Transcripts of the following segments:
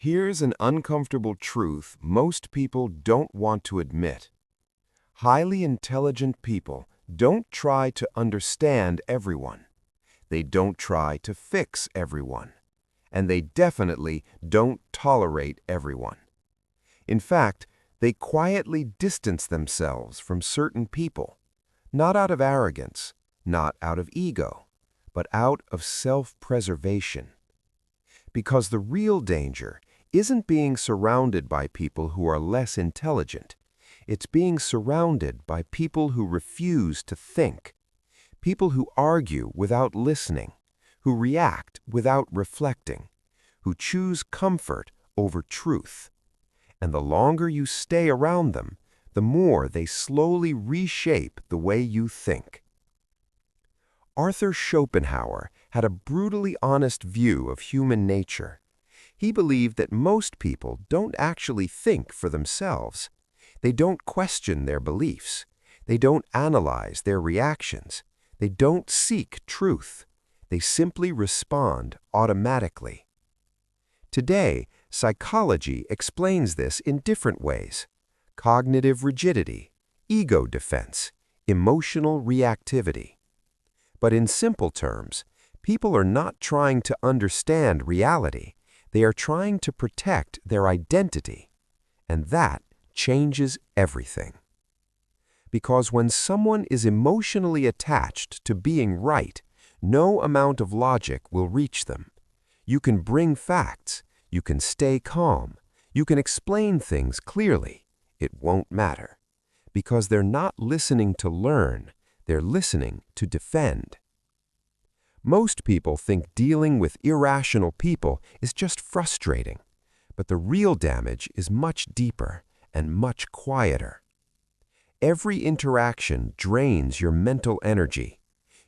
Here's an uncomfortable truth most people don't want to admit. Highly intelligent people don't try to understand everyone. They don't try to fix everyone. And they definitely don't tolerate everyone. In fact, they quietly distance themselves from certain people, not out of arrogance, not out of ego, but out of self-preservation. Because the real danger isn't being surrounded by people who are less intelligent. It's being surrounded by people who refuse to think, people who argue without listening, who react without reflecting, who choose comfort over truth. And the longer you stay around them, the more they slowly reshape the way you think. Arthur Schopenhauer had a brutally honest view of human nature. He believed that most people don't actually think for themselves. They don't question their beliefs. They don't analyze their reactions. They don't seek truth. They simply respond automatically. Today, psychology explains this in different ways: cognitive rigidity, ego defense, emotional reactivity. But in simple terms, people are not trying to understand reality. They are trying to protect their identity. And that changes everything. Because when someone is emotionally attached to being right, no amount of logic will reach them. You can bring facts, you can stay calm, you can explain things clearly. It won't matter. Because they're not listening to learn, they're listening to defend. Most people think dealing with irrational people is just frustrating, but the real damage is much deeper and much quieter. Every interaction drains your mental energy.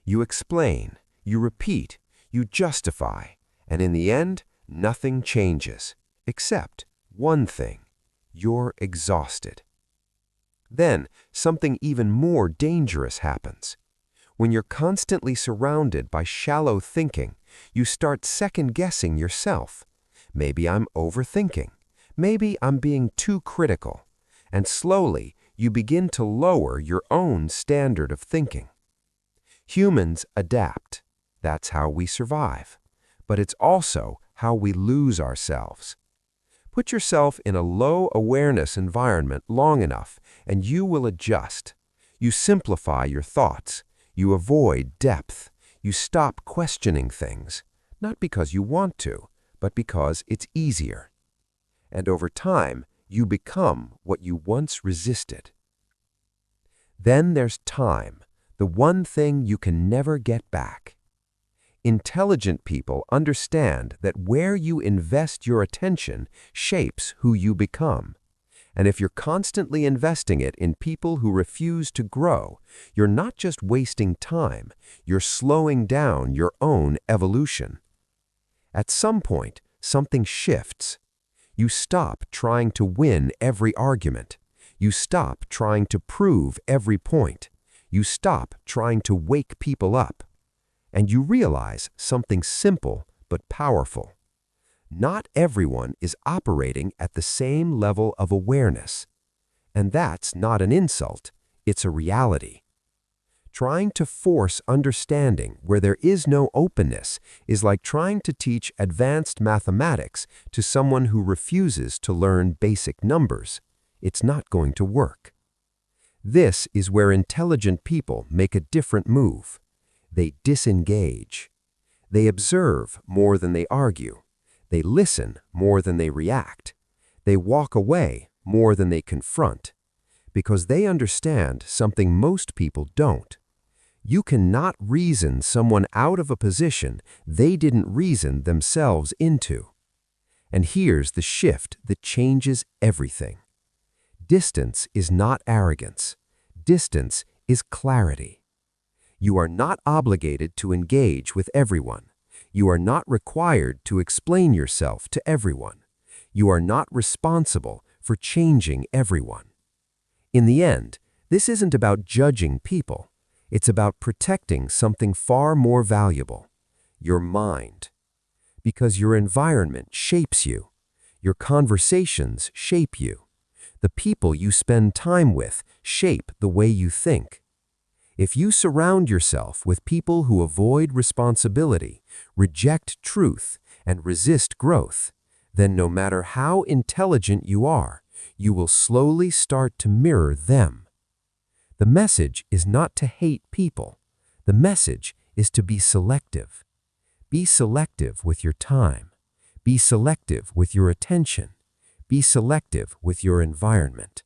You explain, you repeat, you justify, and in the end, nothing changes, except one thing: you're exhausted. Then, something even more dangerous happens. When you're constantly surrounded by shallow thinking, you start second-guessing yourself. Maybe I'm overthinking. Maybe I'm being too critical. And slowly, you begin to lower your own standard of thinking. Humans adapt. That's how we survive. But it's also how we lose ourselves. Put yourself in a low-awareness environment long enough, and you will adjust. You simplify your thoughts. You avoid depth. You stop questioning things, not because you want to, but because it's easier. And over time, you become what you once resisted. Then there's time, the one thing you can never get back. Intelligent people understand that where you invest your attention shapes who you become. And if you're constantly investing it in people who refuse to grow, you're not just wasting time, you're slowing down your own evolution. At some point, something shifts. You stop trying to win every argument. You stop trying to prove every point. You stop trying to wake people up. And you realize something simple but powerful. Not everyone is operating at the same level of awareness. And that's not an insult, it's a reality. Trying to force understanding where there is no openness is like trying to teach advanced mathematics to someone who refuses to learn basic numbers. It's not going to work. This is where intelligent people make a different move. They disengage. They observe more than they argue. They listen more than they react. They walk away more than they confront. Because they understand something most people don't. You cannot reason someone out of a position they didn't reason themselves into. And here's the shift that changes everything. Distance is not arrogance. Distance is clarity. You are not obligated to engage with everyone. You are not required to explain yourself to everyone. You are not responsible for changing everyone. In the end, this isn't about judging people. It's about protecting something far more valuable: your mind. Because your environment shapes you. Your conversations shape you. The people you spend time with shape the way you think. If you surround yourself with people who avoid responsibility, reject truth, and resist growth, then no matter how intelligent you are, you will slowly start to mirror them. The message is not to hate people. The message is to be selective. Be selective with your time. Be selective with your attention. Be selective with your environment.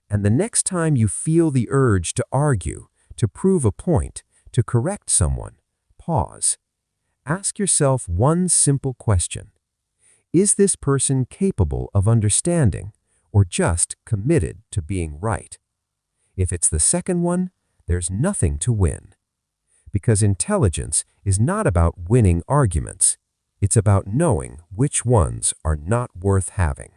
And the next time you feel the urge to argue, to prove a point, to correct someone, pause. Ask yourself one simple question. Is this person capable of understanding or just committed to being right? If it's the second one, there's nothing to win. Because intelligence is not about winning arguments. It's about knowing which ones are not worth having.